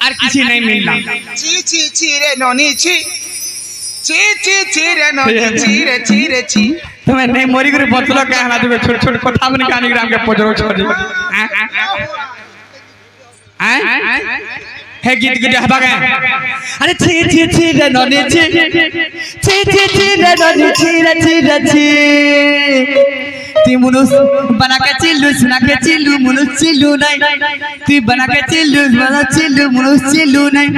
আর কিছু নাই মিললা ছি ছি ছি রে ননি ছি ছি ছি ছি রে ননি ছি রে ছি রে ছি তুমি नहीं मोरी করে বতলো কাহনা তুমি ছোট ছোট কথা বনি কানি গ্রাম के पजरो छोड़ है गीत गीत हबा गए अरे छी छी छी रे ननी छी छी छी छी रे ननी छी रे छी रे छी ती मुनुस बना के चिल्लू सुना के चिल्लू मुनुस चिल्लू नहीं ती बना के चिल्लू बना चिल्लू मुनुस चिल्लू नहीं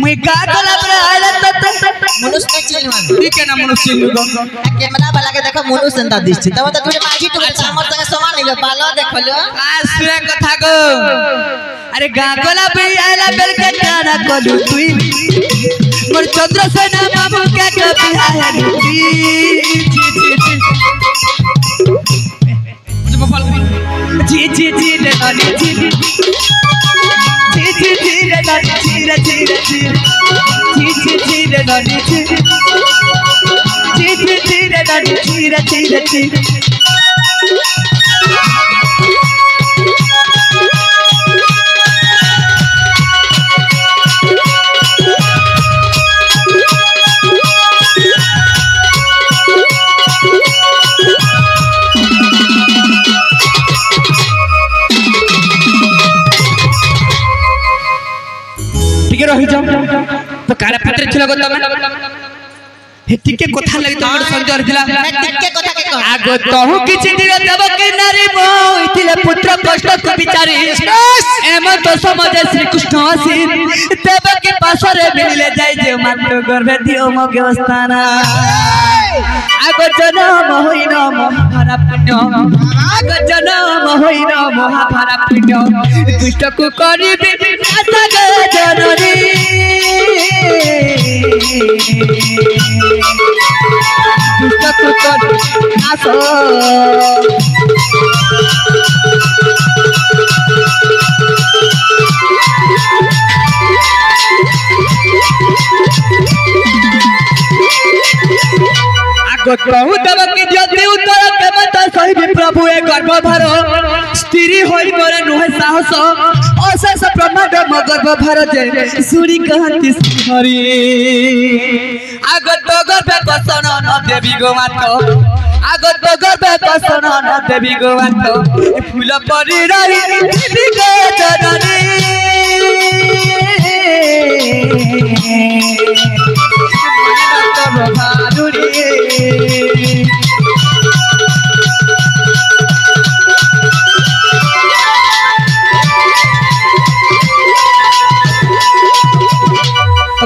मुई का गला पर आला तत मुनुस के चिल्लू ती के ना मुनुस चिल्लू गो कैमरा वाला के देखो मुनुस संता दिसछि तब त तुरे माझी टुकड़ा हमर संगे समान निलो बालो देखलो आ सुरे कथा गो अरे गागला पे आला बेल के काना कोलू तुई मोर चंद्रसेना बाबू के कभी आया नी जी जी जी रे ननी जी जी जी जी रे ननी जी रे जी रे जी जी जी रे ननी जी जी जी जी रे ननी जी रे जी रे जी रही जाओ तो कारे पत्र छिला गो तमे हेती के कथा लागि तमर संजय रहिला के कथा के कह आगो तहु किछि दिरे देब के नारी मो इथिले पुत्र कष्ट को विचारी एम तो समझ श्री कृष्ण आसी देव के पासरे मिले जाय जे मात्र गर्भे दियो मगे स्थाना आगो जन्म होइन महाभारा पुण्य आगो जन्म होइन महाभारा पुण्य दुष्ट को करिबे आशा गे जननी दुष्ट को कर आशा कहू तब कि जदि उत्तर के मत सही प्रभु ए गर्भ भर स्त्री होई मोरे नुहे साहस अशेष ब्रह्मांड म गर्भ भर जे सुरी कहंती हरि आगत गर्भ कसन न देवी गो मात आगत गर्भ कसन न देवी गो मात फूल परी रही देवी गो जननी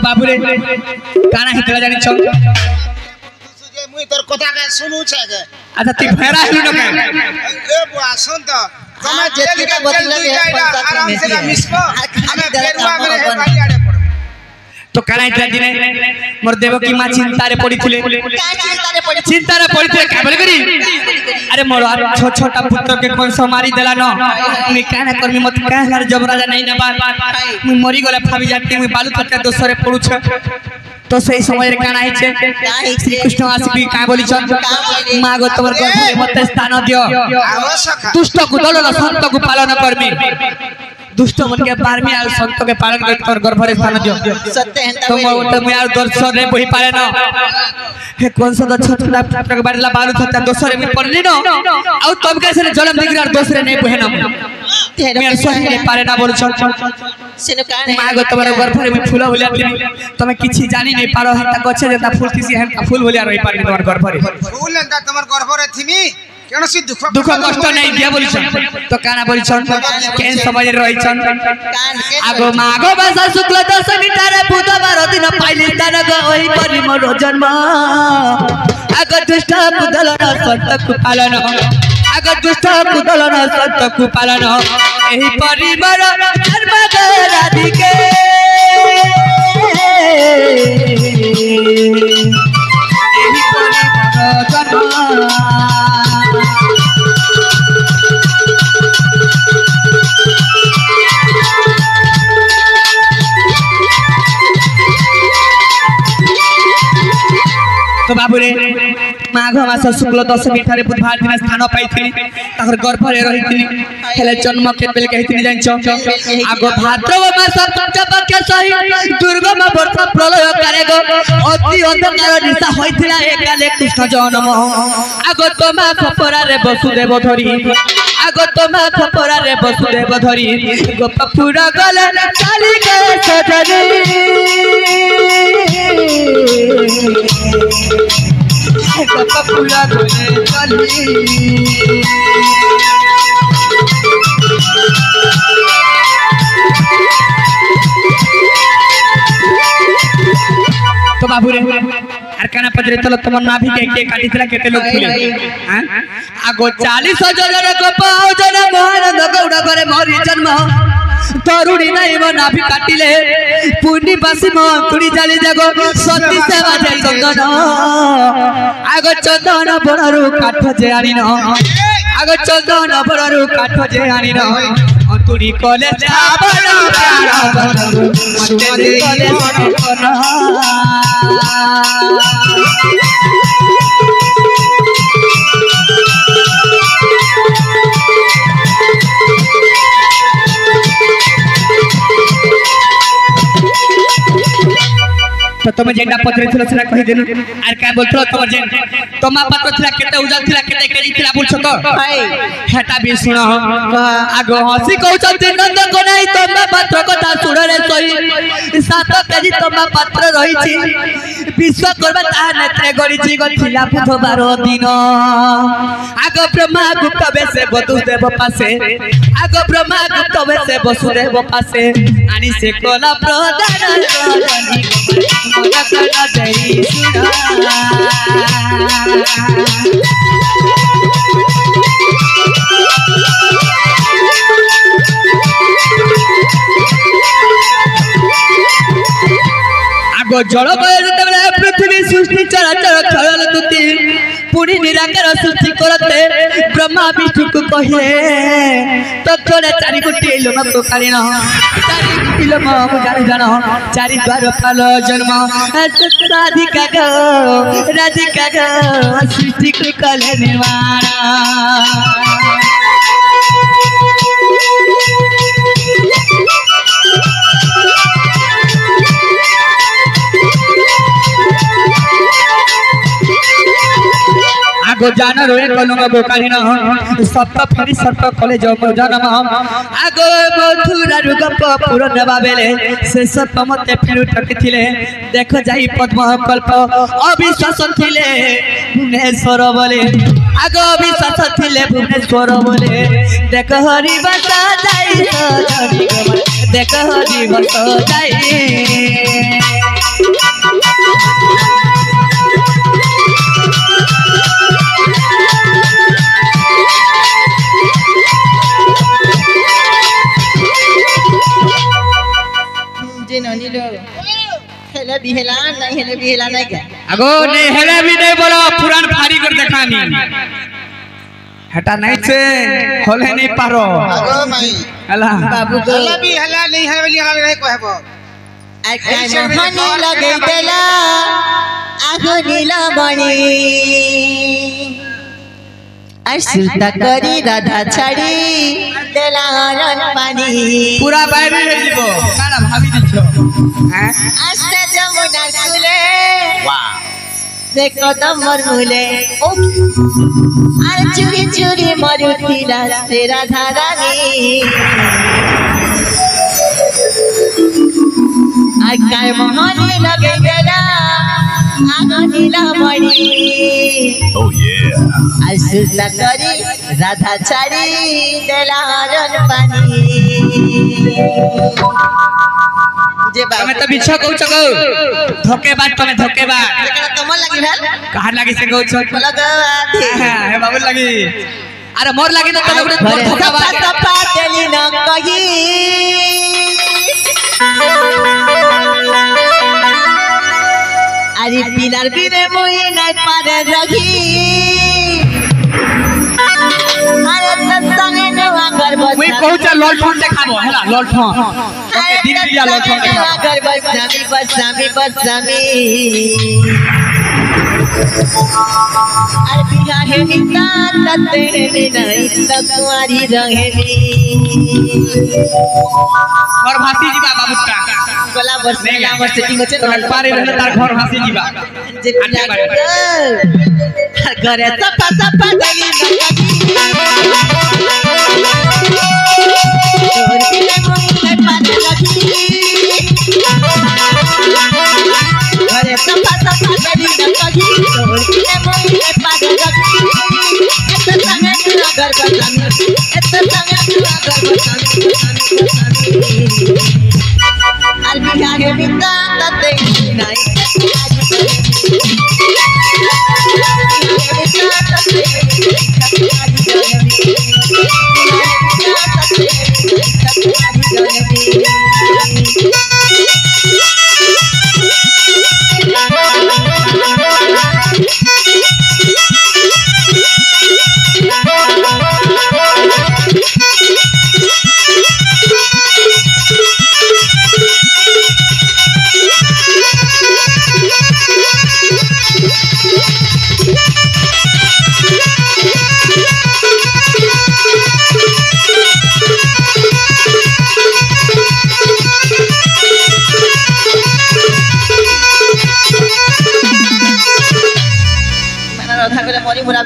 बाबू रे काना हितला जानि छ सुजे मुई तोर कथा के सुनु छे के अच्छा ती फेरा ही न के ए बुआ सुन तो हमें जेती का बतला है आराम से ना मिसको हमें फेरुआ में बाई आड़े पड़ो तो काना हितला दिने मोर देव की मां चिंता रे पड़ी थिले चिंता रे पड़ी थिले का बोल करी अरे मोर छोटा छोटा पुत्र के कोन सो मारी देला न मैं काना करमी मत कहलार जबराजा नहीं ना बात मैं मरी गले भाभी जाती मैं बालू तक दोसरे पड़ू छ तो सही समय रे काना हिचे श्री कृष्ण आसी का बोली छ मां गो तोर गर्भ मत स्थान दियो आवश्यक दुष्ट को दलन संत को पालन करमी दुष्ट मन के पारमी आ संत के पालन कर तोर गर्भ रे स्थान दियो सत्य है तो मैं यार दर्शन रे बही पारे न हे कौन सा छोटा के बारला बालू था दोसरे में पड़ली न आ तब के से जन्म दिगर और दूसरे नहीं बहे न मैं सही नहीं पारे ना बोल छ सिनो कान मां गो तोर गर्भ रे में फूल होलिया तमे किछि जानि नहीं पारो हता गछे जेता फूल किसी हता फूल होलिया रही पारे तोर गर्भ रे फूल लेंदा तमर गर्भ रे थिमी केनो सी दुख कष्ट नहीं दिया बोली छ तो काना बोली छ केन समझ रही छ आगो मागो बसा शुक्ल दशमी तारे बुधवार दिन पाइली तारक ओही परि मोर जन्म आगो दुष्ट कुदलन संत को पालन आगो दुष्ट कुदलन संत को पालन एही परि मोर जन्म राधिके एही परि मोर जन्म तो बाबू रे माघ मास शुक्ल दशमी ठारे बुधवार दिन स्थान पाइथिनी ताकर गर्भ रे रहिथिनी हेले जन्म के बेल कहिथिनी जानिछ आगो भाद्रव मास पंचम के सही दुर्गम वर्ष प्रलय कारे गो अति अंधकार निशा होइथिला एकाले कृष्ण जन्म आगो तमा खपरा रे वसुदेव धरी आगो तमा खपरा रे वसुदेव धरी गोपपुरा गले काली के सजनी गोपपुरा गले काली तो बाबू रे आर काना पजरे तल तुम नाभि के काटितला केते लोग फुले हां आगो 40 हजार गोपाओ जन महानंद गौड़ करे मोरी जन्म तरुणी नहीं वो नाभि काटिले पुण्य बासी मंकुड़ी जाली जागो सती सेवा जे कंगन आगो चंदन बड़रू काठ जे आनिन आगो चंदन बड़रू काठ जे आनिन अंतुड़ी कले चावल मते कले कोना तो तुम जेंडा पत्रे थला सेना कहि देनु आर का बोलथलो तुम जेन तमा पत्र थला केते उजल थला केते केजी थला बोलछो तो हेटा भी सुनो आगो हसी कहउछते नंद कोनाई तमा पत्र कथा सुन रे सही 7 केजी तमा पत्र रहिछि विश्व करबा ता नेत्रे गरिछि गथिला बुधवार दिन आगो ब्रह्मा गुप्त बेसे वसुदेव पासे आगो ब्रह्मा गुप्त बेसे वसुदेव पासे आनी से कोला प्रदान करनी मोदकना देई सुना आगो जल जते पृथ्वी सृष्टि चराचर खयल तुति पुरी निराकार सृष्टि करते ब्रह्मा विष्णु को कहे तो थोड़े 4 कोटी लोम को कारिन 4 कोटी लोम जानि जान 4 द्वार फल जन्म राधिका गो सृष्टि को कले निर्माण आगो जान रोए कलंग गोकालीन सप्त फेरी सर्प कले जन्म आगो मथुरा रुगप पुर नेबा बेले से सर्प मते फेरु ठकिथिले देख जाई पद्म कल्प अविश्वास थिले भुवनेश्वर बोले आगो अविश्वास थिले भुवनेश्वर बोले देख हरि बसा जाई देख हरि बसा जाई हेले बिहेला नहीं क्या अगो नहीं हेले भी नहीं बोलो पुरान फाड़ी कर देखानी हटा नहीं से होले नहीं पारो अगो माई हला बाबू तो हला भी हला नहीं है वाली हला नहीं कहबो आका मोहनी लगे देला आगो नीला बणी असुता करी राधा छाड़ी देला रन पानी पूरा बाइबल है जीवो काना भाभी दिछो हैं आस्ते जमुना कुले वाह से कदम मरमुले আর চুরি চুরি মরুথিলা সে রাধা রানী আর কার মোহনে লগে গেলা আগো নীলা মণি Oh yeah. আর সুজলা করি রাধা ছাড়ি দেলা রন পানি जे बाबा તમે તો બીછો કહું છો ધોકેબાજ તમે ધોકેબાજ एकरा तमन लागी भेल कहां लागी से कहू છો लगवाथी हे बाबू लागी अरे मोर लागी तो तले धोकेबाज सफा तेली न कही अरे पिलर बिने मुई न पारे रही अरे तसंगे न अगर बस मुई कहू छ ललठन देखाबो हला ललठन ओके दिन दिया ललठन देखाबो अगर बसामी अरे बिना है निता तते नहीं तकुआरी रहेनी और भाती जी बाबा बुट्टा गला वर्ष सेटिंग होचे तो पारे रहले तार घर हंसी जीवा जे घरे सफा गली तोर बिना मुंह पानी लगी घरे सफा गली लगी तोर बिना मुंह पानी लगी एत संगे तू अगर बसानी अलबिया के बिता तते नहीं जाओ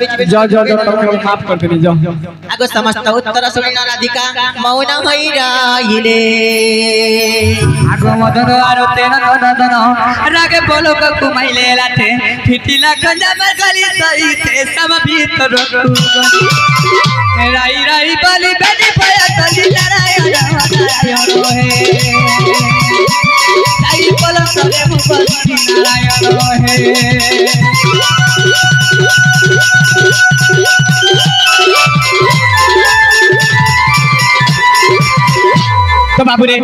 माफ कर देनी जाओ आगो समस्त उत्तर सुनिना राधिका मौन होई रहिले आगो मदन आरो तेना दन रागे बोलो को कुमाइले लाथे फिटिला खंजा में गली सही थे सब भीतर राई राई बली बेटी पया तली नारायण हे साई बोलो सबे मुपर नारायण हे तो बाबू रे